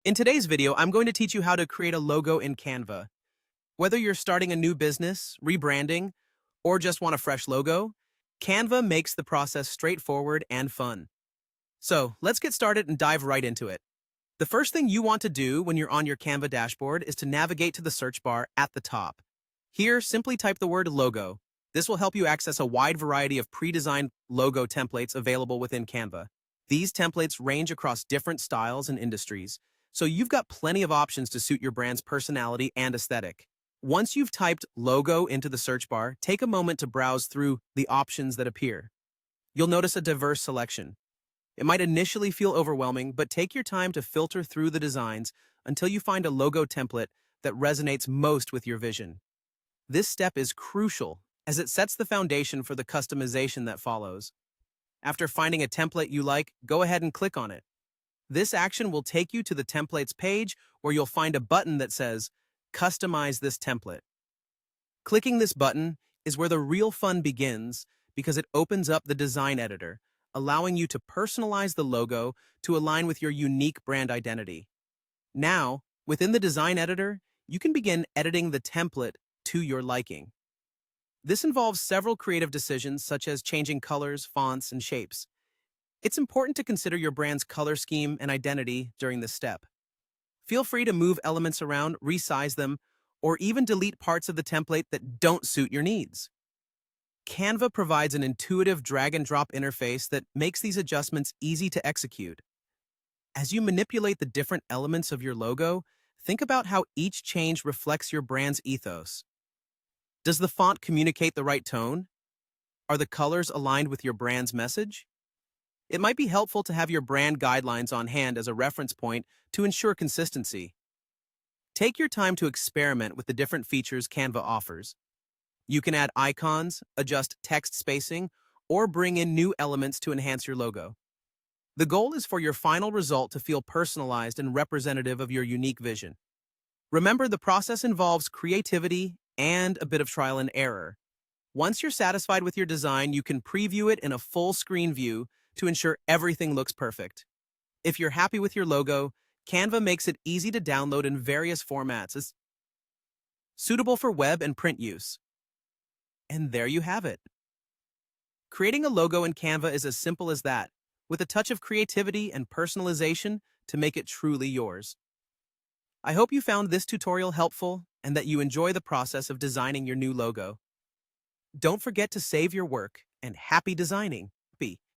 In today's video, I'm going to teach you how to create a logo in Canva. Whether you're starting a new business, rebranding, or just want a fresh logo, Canva makes the process straightforward and fun. So let's get started and dive right into it. The first thing you want to do when you're on your Canva dashboard is to navigate to the search bar at the top. Here, simply type the word logo. This will help you access a wide variety of pre-designed logo templates available within Canva. These templates range across different styles and industries, so you've got plenty of options to suit your brand's personality and aesthetic. Once you've typed logo into the search bar, take a moment to browse through the options that appear. You'll notice a diverse selection. It might initially feel overwhelming, but take your time to filter through the designs until you find a logo template that resonates most with your vision. This step is crucial as it sets the foundation for the customization that follows. After finding a template you like, go ahead and click on it. This action will take you to the templates page where you'll find a button that says, Customize this template. Clicking this button is where the real fun begins because it opens up the design editor, allowing you to personalize the logo to align with your unique brand identity. Now, within the design editor, you can begin editing the template to your liking. This involves several creative decisions such as changing colors, fonts, and shapes. It's important to consider your brand's color scheme and identity during this step. Feel free to move elements around, resize them, or even delete parts of the template that don't suit your needs. Canva provides an intuitive drag-and-drop interface that makes these adjustments easy to execute. As you manipulate the different elements of your logo, think about how each change reflects your brand's ethos. Does the font communicate the right tone? Are the colors aligned with your brand's message? It might be helpful to have your brand guidelines on hand as a reference point to ensure consistency. Take your time to experiment with the different features Canva offers. You can add icons, adjust text spacing, or bring in new elements to enhance your logo. The goal is for your final result to feel personalized and representative of your unique vision. Remember, the process involves creativity and a bit of trial and error. Once you're satisfied with your design, you can preview it in a full screen view to ensure everything looks perfect. If you're happy with your logo, Canva makes it easy to download in various formats. It's suitable for web and print use. And there you have it. Creating a logo in Canva is as simple as that, with a touch of creativity and personalization to make it truly yours. I hope you found this tutorial helpful and that you enjoy the process of designing your new logo. Don't forget to save your work and happy designing.